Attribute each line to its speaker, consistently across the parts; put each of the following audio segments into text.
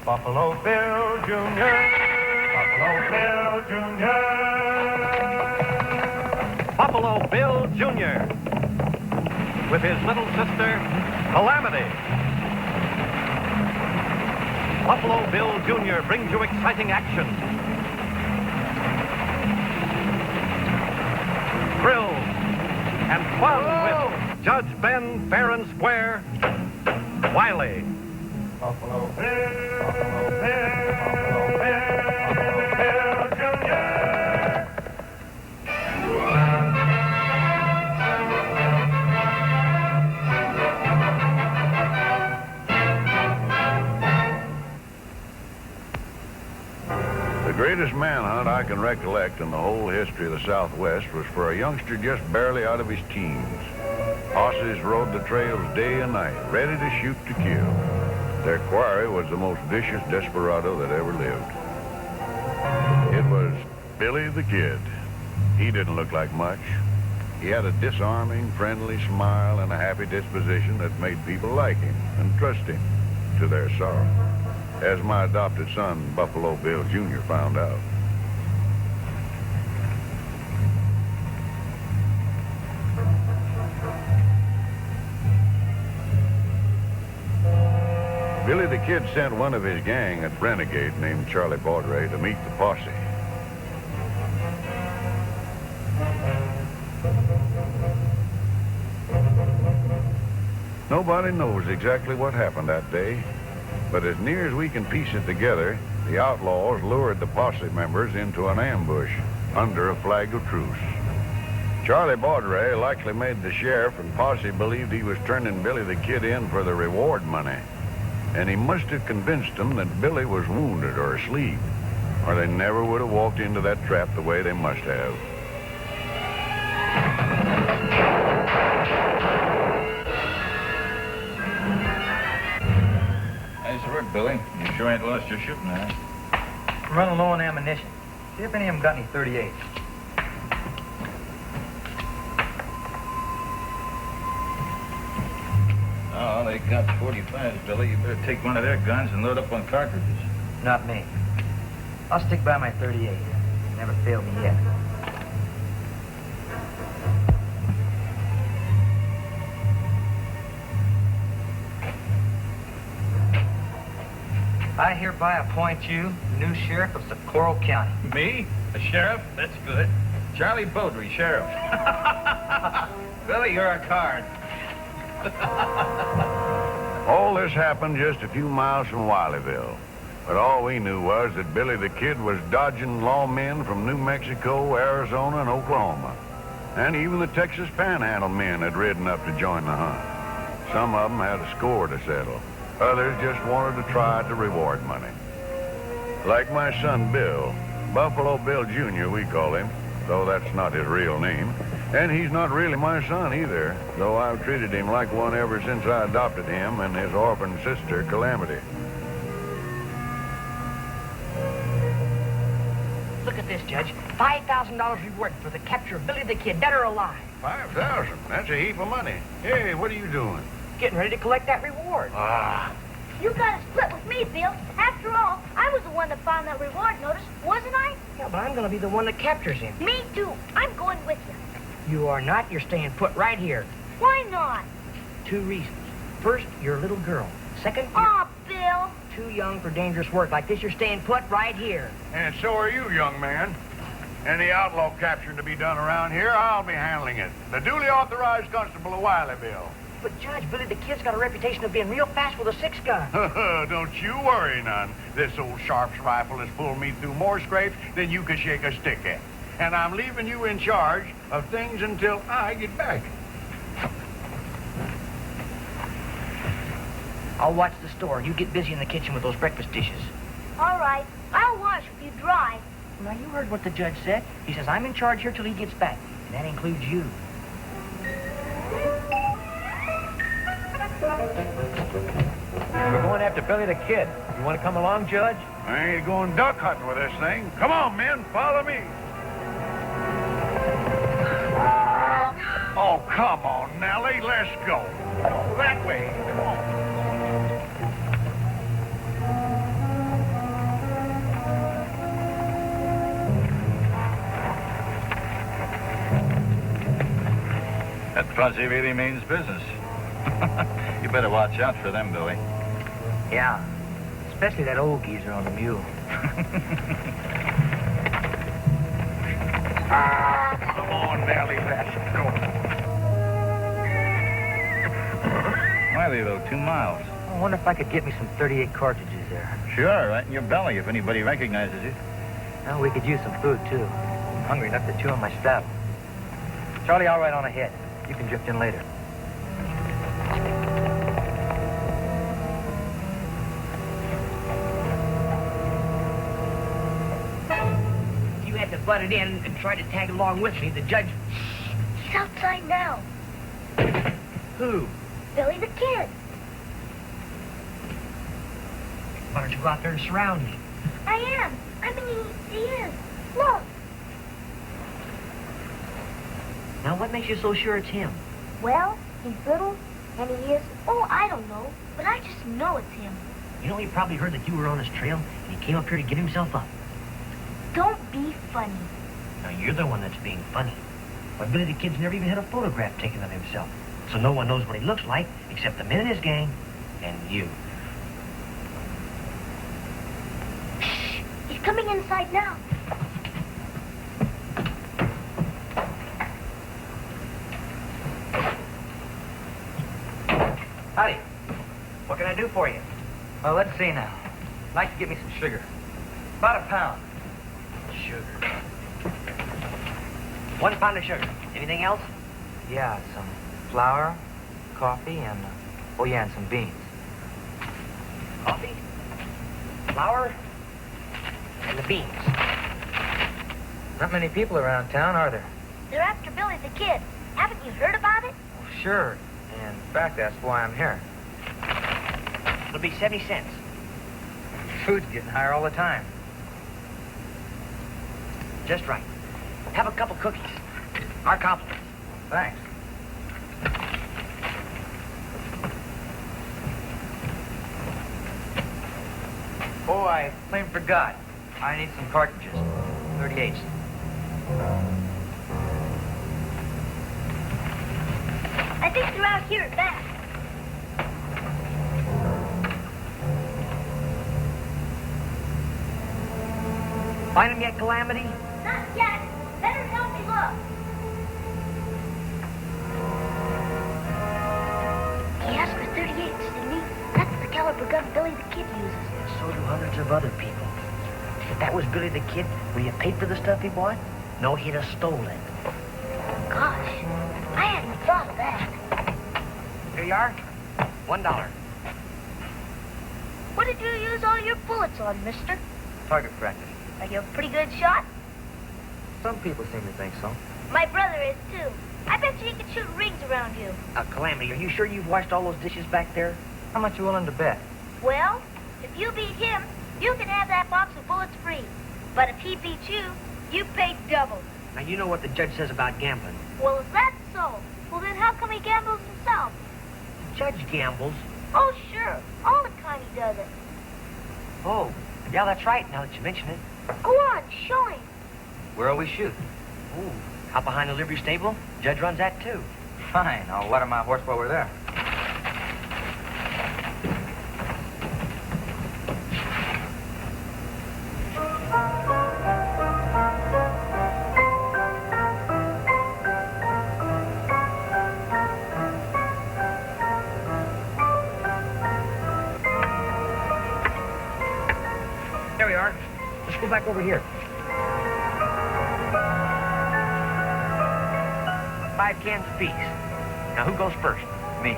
Speaker 1: Buffalo Bill Jr. Buffalo Bill Jr.
Speaker 2: Buffalo Bill Jr. with his little sister, Calamity. Buffalo Bill Jr. brings you exciting action, thrills, and fun with Judge Ben Fair and Square, Wiley.
Speaker 1: Buffalo Bill, Buffalo Bill, Buffalo Bill, Buffalo Bill Jr.
Speaker 3: The greatest manhunt I can recollect in the whole history of the Southwest was for a youngster just barely out of his teens. Posses rode the trails day and night, ready to shoot to kill. Their quarry was the most vicious desperado that ever lived. It was Billy the Kid. He didn't look like much. He had a disarming, friendly smile and a happy disposition that made people like him and trust him, to their sorrow, as my adopted son, Buffalo Bill Jr., found out. Billy the Kid sent one of his gang, a renegade named Charlie Baudry, to meet the posse. Nobody knows exactly what happened that day, but as near as we can piece it together, the outlaws lured the posse members into an ambush under a flag of truce. Charlie Baudry likely made the sheriff and posse believed he was turning Billy the Kid in for the reward money. And he must have convinced them that Billy was wounded or asleep, or they never would have walked into that trap the way they must have.
Speaker 4: Nice work, Billy. You sure ain't lost your shooting knife.
Speaker 5: I'm running low on ammunition. See if any of them got any 38s.
Speaker 4: Oh, they got 45s, Billy. You better take one of their guns and load up on cartridges.
Speaker 5: Not me. I'll stick by my 38. Never failed me yet. I hereby appoint you new sheriff of Socorro County.
Speaker 4: Me? A sheriff? That's good. Charlie Baudry, sheriff. Billy, you're a card.
Speaker 3: All this happened just a few miles from Wileyville. But all we knew was that Billy the Kid was dodging lawmen from New Mexico, Arizona, and Oklahoma. And even the Texas Panhandle men had ridden up to join the hunt. Some of them had a score to settle. Others just wanted to try the reward money. Like my son Bill, Buffalo Bill Jr. we call him, though that's not his real name. And he's not really my son either, though I've treated him like one ever since I adopted him and his orphan sister, Calamity.
Speaker 6: Look at this, Judge. $5,000 reward for the capture of Billy the Kid, dead or alive.
Speaker 3: 5,000? That's a heap of money. Hey, what are you doing?
Speaker 6: Getting ready to collect that reward.
Speaker 3: Ah.
Speaker 7: You got to split with me, Bill. After all, I was the one that found that reward notice, wasn't I?
Speaker 6: Yeah, but I'm going to be the one that captures him.
Speaker 7: Me too. I'm going with you.
Speaker 6: You are not. You're staying put right here.
Speaker 7: Why not?
Speaker 6: 2 reasons. First, you're a little girl. Second,
Speaker 7: Aw, Bill.
Speaker 6: too young for dangerous work like this. You're staying put right here.
Speaker 3: And so are you, young man. Any outlaw capturing to be done around here, I'll be handling it. The duly authorized constable of Wileyville.
Speaker 6: But, Judge, Billy the Kid's got a reputation of being real fast with a 6-gun.
Speaker 3: Don't you worry none. This old Sharp's rifle has pulled me through more scrapes than you could shake a stick at. And I'm leaving you in charge of things until I get back.
Speaker 6: I'll watch the store. You get busy in the kitchen with those breakfast dishes.
Speaker 7: All right. I'll wash if you dry.
Speaker 6: Now, you heard what the judge said. He says I'm in charge here till he gets back. And that includes you.
Speaker 2: We're going after Billy the Kid. You want to come along, Judge?
Speaker 3: I ain't going duck hunting with this thing. Come on, men, follow me. Oh, come on, Nellie, let's go. That way. Come on.
Speaker 4: posse really means business. You better watch out for them, Billy.
Speaker 5: Yeah, especially that old geezer on the mule.
Speaker 4: Come on, Nellie, let's go. Wileyville, 2 miles.
Speaker 5: I wonder if I could get me some 38 cartridges there.
Speaker 4: Sure, right in your belly if anybody recognizes you.
Speaker 5: Well, we could use some food, too. I'm hungry enough to chew on my stuff. Charlie, I'll ride on ahead. You can drift in later.
Speaker 6: If you had to butt it in and try to tag along with me, the judge...
Speaker 7: He's outside now.
Speaker 6: Who?
Speaker 7: Billy the Kid.
Speaker 6: Why don't you go out there and surround me?
Speaker 7: I am. I mean, he is. Look.
Speaker 6: Now, what makes you so sure it's him?
Speaker 7: Well, he's little, and he is... Oh, I don't know. But I just know it's him.
Speaker 6: You know, he probably heard that you were on his trail, and he came up here to get himself up.
Speaker 7: Don't be funny.
Speaker 6: Now, you're the one that's being funny. Why, Billy the Kid's never even had a photograph taken of himself. So no one knows what he looks like, except the men in his gang and you.
Speaker 7: Shh. He's coming inside now.
Speaker 5: Howdy. What can I do for you? Well, let's see now. I'd like to get me some sugar. About a pound.
Speaker 6: Sugar. 1 pound of sugar. Anything else?
Speaker 5: Yeah, some flour, coffee, and, oh yeah, and some beans.
Speaker 6: Coffee, flour, and the beans.
Speaker 5: Not many people around town, are there?
Speaker 7: They're after Billy the Kid. Haven't you heard about it?
Speaker 5: Well, sure. And in fact, that's why I'm here.
Speaker 6: It'll be 70 cents.
Speaker 5: Food's getting higher all the time.
Speaker 6: Just right. Have a couple cookies. Our compliments.
Speaker 5: Thanks. Oh, I plain forgot. I need some cartridges. 38s.
Speaker 7: I think they're out here at back.
Speaker 6: Find him yet, Calamity?
Speaker 7: Not yet. Better help me look. He asked for 38s, didn't he? That's the caliber gun Billy the Kid uses.
Speaker 6: And so do hundreds of other people. If that was Billy the Kid, would he have paid for the stuff he bought? No, he'd have stolen.
Speaker 7: Gosh, I hadn't thought of that.
Speaker 6: Here you are. $1.
Speaker 7: What did you use all your bullets on, mister?
Speaker 5: Target practice.
Speaker 7: Are you a pretty good shot?
Speaker 5: Some people seem to think so.
Speaker 7: My brother is, too. I bet you he could shoot rings around you.
Speaker 6: Calamity, are you sure you've washed all those dishes back there?
Speaker 5: How much you willing to bet?
Speaker 7: Well, if you beat him, you can have that box of bullets free. But if he beats you, you pay double.
Speaker 6: Now, you know what the judge says about gambling.
Speaker 7: Well, if that's so, well then how come he gambles himself?
Speaker 6: The judge gambles.
Speaker 7: Oh, sure. All the time he does it.
Speaker 6: Oh, yeah, that's right, now that you mention it.
Speaker 7: Go on, show him.
Speaker 5: Where'll we shoot?
Speaker 6: Ooh, out behind the livery stable? Judge runs that, too.
Speaker 5: Fine. I'll water my horse while we're there.
Speaker 6: There we are. Let's go back over here. 5 cans apiece. Now, who goes first?
Speaker 5: Me.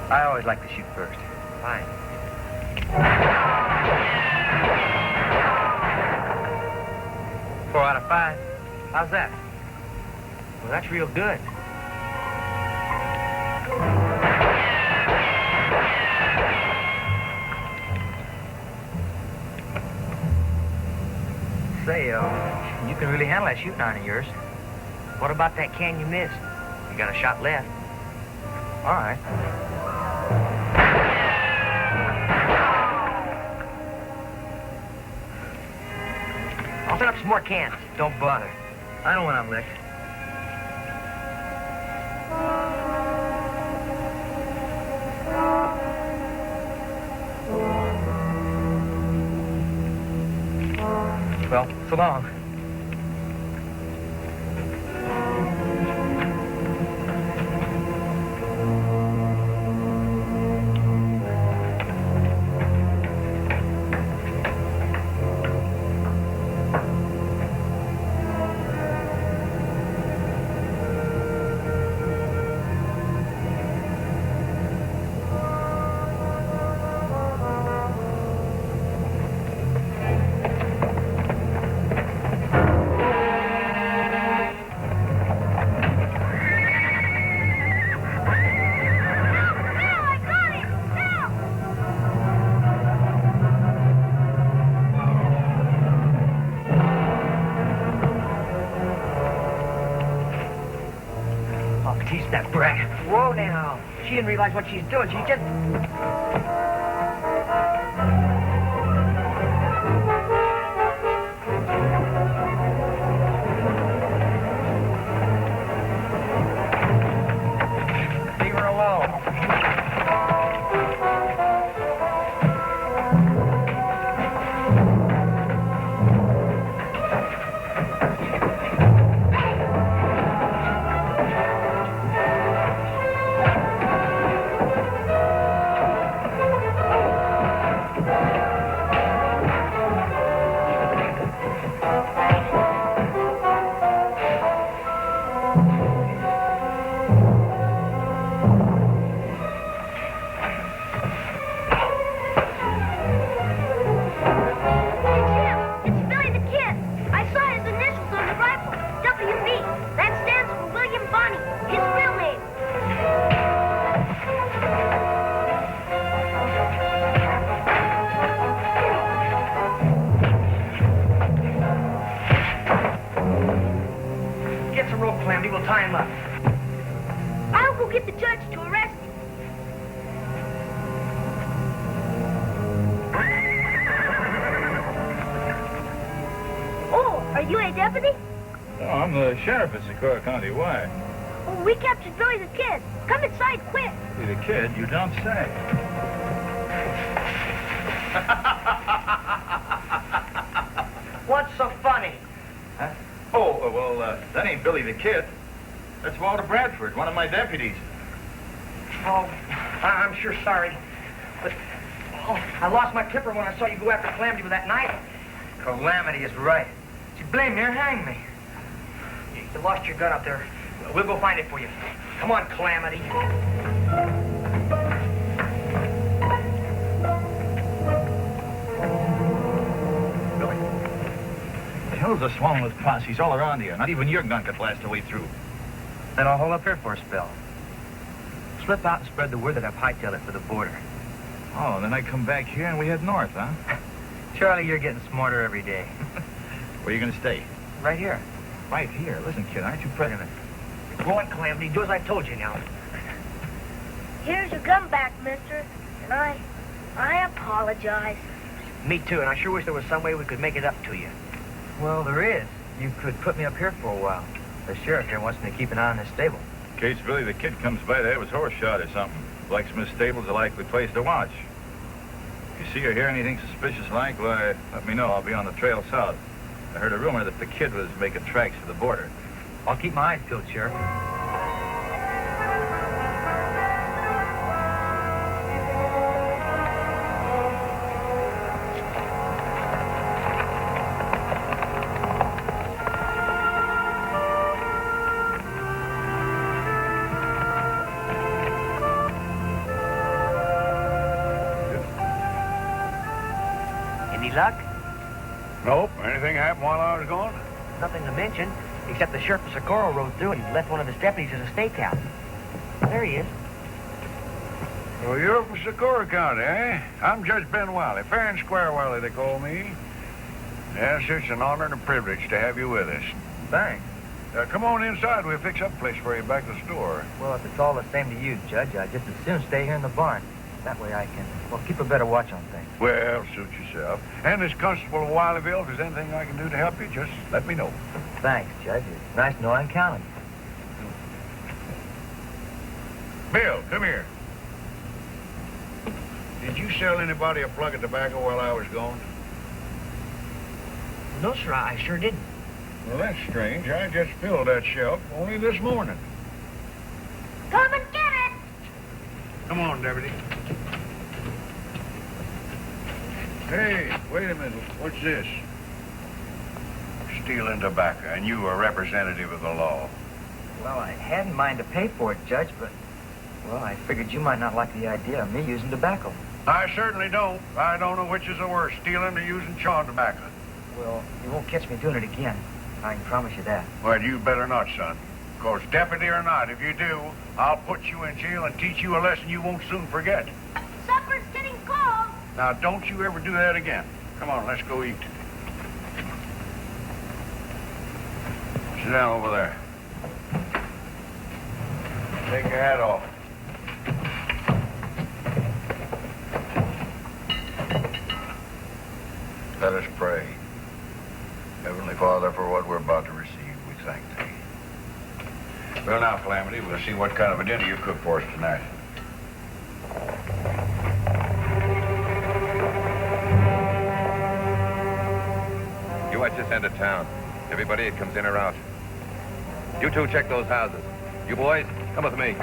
Speaker 5: I always like to shoot first.
Speaker 6: Fine.
Speaker 5: 4 out of 5. How's that?
Speaker 6: Well, that's real good.
Speaker 5: Say, you can really handle that shooting iron of yours.
Speaker 6: What about that can you missed? You got a shot left.
Speaker 5: All right.
Speaker 6: I'll set up some more cans.
Speaker 5: Don't bother. I know when I'm licked. Well, so long.
Speaker 6: Teach that brat. Whoa, now. She didn't realize what she's doing. She just... Leave her alone. We'll tie him up.
Speaker 7: I'll go get the judge to arrest him. Oh, are you a deputy?
Speaker 4: Oh, I'm the sheriff of Socorro County. Why?
Speaker 7: Oh, we captured Billy the Kid. Come inside quick.
Speaker 4: Billy the Kid? You don't say.
Speaker 6: What's so funny?
Speaker 4: Huh? Oh, well, that ain't Billy the Kid. That's Walter Bradford, one of my deputies.
Speaker 6: Oh, I'm sure sorry. But, I lost my clipper when I saw you go after Calamity with that knife.
Speaker 5: Calamity is right. She blamed me or hanged me.
Speaker 6: You lost your gun up there. We'll go find it for you. Come on, Calamity.
Speaker 4: Billy, the hell's a swarm with posses all around here. Not even your gun could blast a way through.
Speaker 5: Then I'll hold up here for a spell. Slip out and spread the word that I've hightailed it for the border.
Speaker 4: Oh, then I come back here and we head north, huh?
Speaker 5: Charlie, you're getting smarter every day.
Speaker 4: Where are you going to stay?
Speaker 5: Right here.
Speaker 4: Right here. Listen, kid, aren't you president?
Speaker 6: Go on, Calamity. Do as I told you now.
Speaker 7: Here's your gun back, mister. And I apologize.
Speaker 6: Me too, and I sure wish there was some way we could make it up to you.
Speaker 5: Well, there is. You could put me up here for a while. The sheriff here wants me to keep an eye on this stable.
Speaker 4: In case Billy the Kid comes by to have his horse shot or something. Blacksmith stable's a likely place to watch. If you see or hear anything suspicious like, why, let me know. I'll be on the trail south. I heard a rumor that the Kid was making tracks for the border.
Speaker 5: I'll keep my eyes peeled, Sheriff.
Speaker 6: Any luck?
Speaker 3: Nope. Anything happened while I was gone?
Speaker 6: Nothing to mention, except the sheriff of Socorro rode through and he left one of his deputies as a stakeout. There he is.
Speaker 3: Well, you're from Socorro County, eh? I'm Judge Ben Wiley. Fair and square Wiley, they call me. Yes, it's an honor and a privilege to have you with us.
Speaker 5: Thanks.
Speaker 3: Come on inside. We'll fix up a place for you back at the store.
Speaker 5: Well, if it's all the same to you, Judge, I'd just as soon stay here in the barn. That way I can, well, keep a better watch on things.
Speaker 3: Well, suit yourself. And as Constable of Wileyville, if there's anything I can do to help you, just let me know.
Speaker 5: Thanks, Judge. It's nice to know I can count on you.
Speaker 3: Bill, come here. Did you sell anybody a plug of tobacco while I was gone?
Speaker 6: No, sir, I sure didn't.
Speaker 3: Well, that's strange. I just filled that shelf only this morning.
Speaker 7: Come and get it!
Speaker 3: Come on, Deputy. Hey, wait a minute. What's this? Stealing tobacco, and you a representative of the law.
Speaker 5: Well, I had in mind to pay for it, Judge, but, well, I figured you might not like the idea of me using tobacco.
Speaker 3: I certainly don't. I don't know which is the worst, stealing or using chawed tobacco.
Speaker 5: Well, you won't catch me doing it again. I can promise you that.
Speaker 3: Well, you better not, son. Because deputy or not, if you do, I'll put you in jail and teach you a lesson you won't soon forget.
Speaker 7: Supper's getting cold.
Speaker 3: Now, don't you ever do that again. Come on, let's go eat. Sit down over there. Take your hat off. Let us pray. Heavenly Father, for what we're about to receive, we thank thee. Well, now, Calamity, we'll see what kind of a dinner you cook for us tonight.
Speaker 8: You at this end of town. Everybody that comes in or out. You two check those houses. You boys, come with me.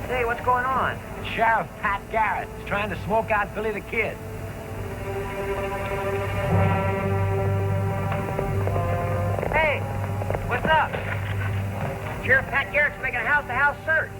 Speaker 6: Hey, what's going on? Sheriff Pat Garrett is trying to smoke out Billy the Kid. Hey, what's up? Sheriff Pat Garrett's making a house-to-house search.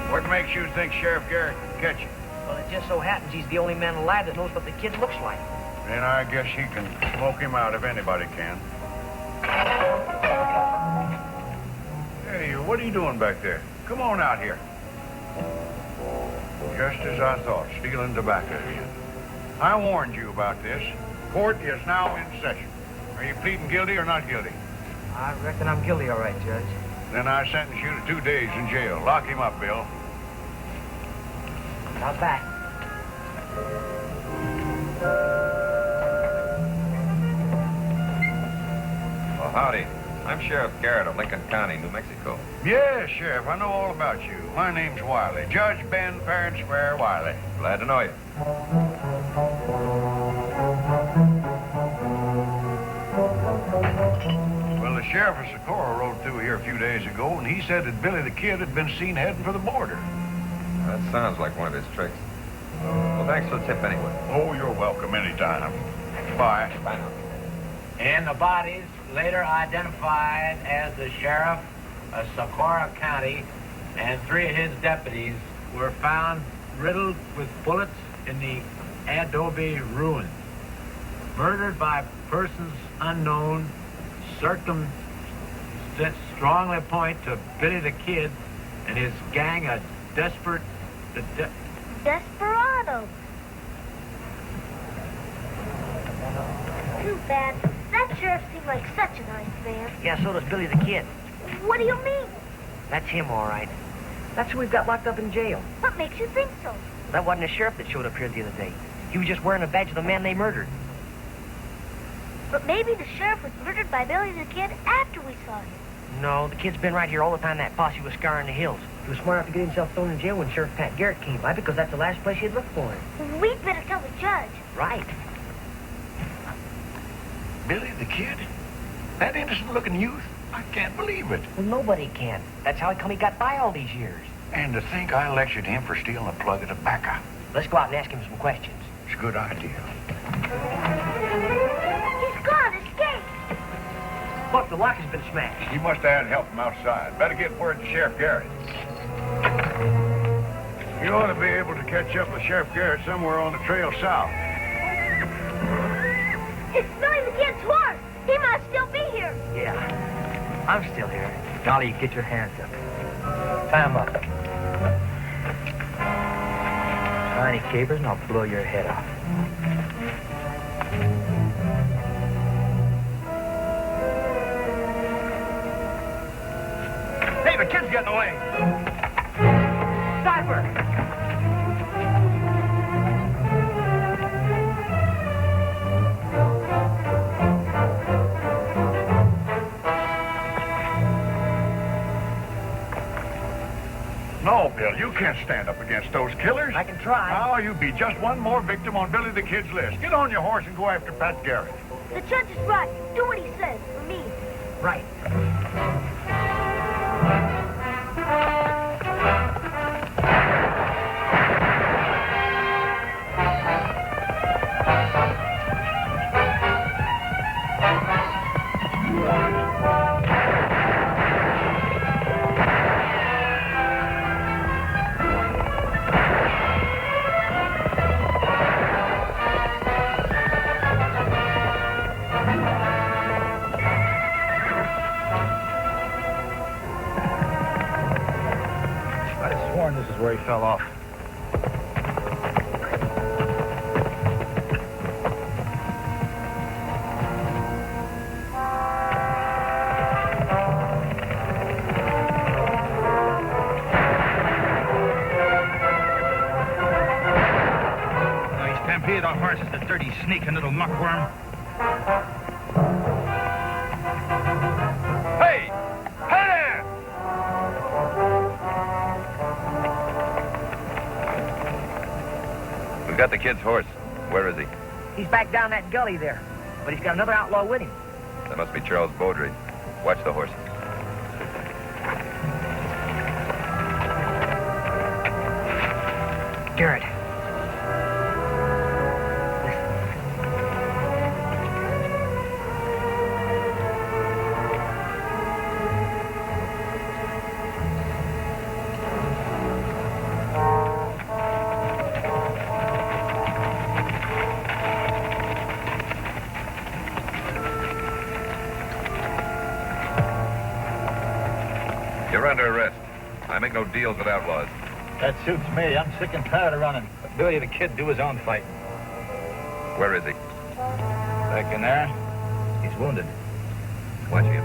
Speaker 3: What makes you think Sheriff Garrett can catch you?
Speaker 6: Well, it just so happens he's the only man alive that knows what the kid looks like.
Speaker 3: Then I guess he can smoke him out if anybody can. Hey, what are you doing back there? Come on out here. Just as I thought, stealing tobacco again. I warned you about this. Court is now in session. Are you pleading guilty or not guilty?
Speaker 5: I reckon I'm guilty, all right, Judge.
Speaker 3: Then I sentence you to 2 days in jail. Lock him up, Bill.
Speaker 6: Not bad.
Speaker 8: Well, howdy. I'm Sheriff Garrett of Lincoln County, New Mexico.
Speaker 3: Yes, Sheriff, I know all about you. My name's Wiley. Judge Ben Fair and Square Wiley.
Speaker 8: Glad to know you.
Speaker 3: Well, the sheriff of Socorro rode through here a few days ago, and he said that Billy the Kid had been seen heading for the border.
Speaker 8: That sounds like one of his tricks. Well, thanks for the tip anyway.
Speaker 3: Oh, you're welcome anytime. Bye.
Speaker 8: Bye now.
Speaker 9: And the bodies, later identified as the sheriff of Socorro County and 3 of his deputies, were found riddled with bullets in the adobe ruins. Murdered by persons unknown, circumstances strongly point to Billy the Kid and his gang of desperate...
Speaker 7: Desperado. Too bad. That sheriff seemed like such a nice man.
Speaker 6: Yeah, so does Billy the Kid.
Speaker 7: What do you mean?
Speaker 6: That's him, all right. That's who we've got locked up in jail.
Speaker 7: What makes you think so?
Speaker 6: That wasn't the sheriff that showed up here the other day. He was just wearing a badge of the man they murdered.
Speaker 7: But maybe the sheriff was murdered by Billy the Kid after we saw him.
Speaker 6: No, the kid's been right here all the time that posse was scouring the hills. He was smart enough to get himself thrown in jail when Sheriff Pat Garrett came by because that's the last place he'd look for him.
Speaker 7: We'd better tell the judge.
Speaker 6: Right.
Speaker 3: Billy the Kid? That innocent-looking youth? I can't believe it.
Speaker 6: Well, nobody can. That's how come he got by all these years.
Speaker 3: And to think I lectured him for stealing a plug of tobacco.
Speaker 6: Let's go out and ask him some questions.
Speaker 3: It's a good idea.
Speaker 7: He's gone, escaped.
Speaker 6: Look, the lock has been smashed.
Speaker 3: He must have had help from outside. Better get word to Sheriff Garrett. You ought to be able to catch up with Sheriff Garrett somewhere on the trail south.
Speaker 7: It's Billy the Kid's horse. He must still be here.
Speaker 6: Yeah, I'm still here.
Speaker 5: Charlie, get your hands up. Tie 'em up. Tiny capers and I'll blow your head off.
Speaker 2: Hey, the kid's getting away.
Speaker 5: Sniper!
Speaker 3: No, Bill, you can't stand up against those killers.
Speaker 5: I can try.
Speaker 3: Oh, you be just one more victim on Billy the Kid's list. Get on your horse and go after Pat Garrett.
Speaker 7: The judge is right. Do what he says for me.
Speaker 5: Right.
Speaker 2: This is where he fell off.
Speaker 4: He stampeded our horse, the dirty, sneaking little muckworm. Hey! Hey there!
Speaker 8: We've got the kid's horse. Where is he?
Speaker 5: He's back down that gully there. But he's got another outlaw with him.
Speaker 8: That must be Charles Beaudry. Watch the horses.
Speaker 5: Garrett.
Speaker 8: You're under arrest. I make no deals with outlaws.
Speaker 2: That suits me. I'm sick and tired of running. Let Billy the Kid do his own fighting.
Speaker 8: Where is he?
Speaker 2: Back in there. He's wounded.
Speaker 8: Watch him.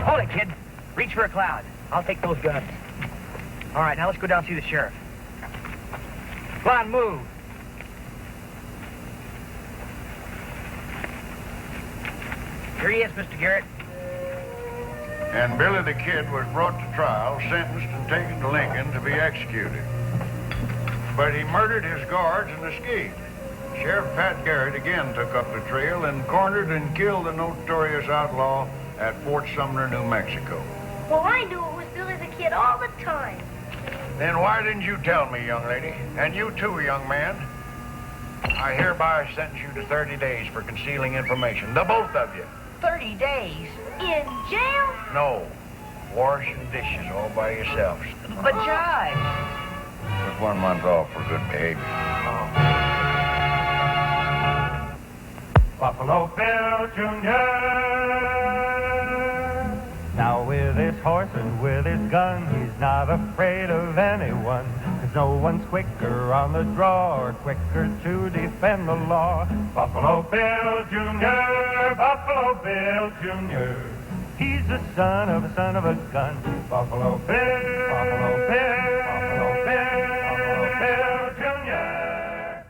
Speaker 5: Hold it, kid. Reach for a cloud. I'll take those guns. All right, now let's go down and see the sheriff. Come on, move. Here he is, Mr. Garrett.
Speaker 3: And Billy the Kid was brought to trial, sentenced, and taken to Lincoln to be executed. But he murdered his guards and escaped. Sheriff Pat Garrett again took up the trail and cornered and killed the notorious outlaw at Fort Sumner, New Mexico.
Speaker 7: Well, I knew it was Billy the Kid all the time.
Speaker 3: Then why didn't you tell me, young lady? And you too, young man. I hereby sentence you to 30 days for concealing information. The both of you.
Speaker 7: 30 days? In jail?
Speaker 3: No. Washing dishes all by yourselves.
Speaker 5: But, Judge.
Speaker 3: Just 1 month off for good behavior.
Speaker 1: Buffalo Bill Jr. Now with his horse and with his gun, he's not afraid of anyone. 'Cause no one's quicker on the draw or quicker to defend the law. Buffalo Bill Jr., Buffalo Bill Jr. He's the son of a gun. Buffalo Bill, Buffalo Bill, Buffalo Bill, Buffalo Bill.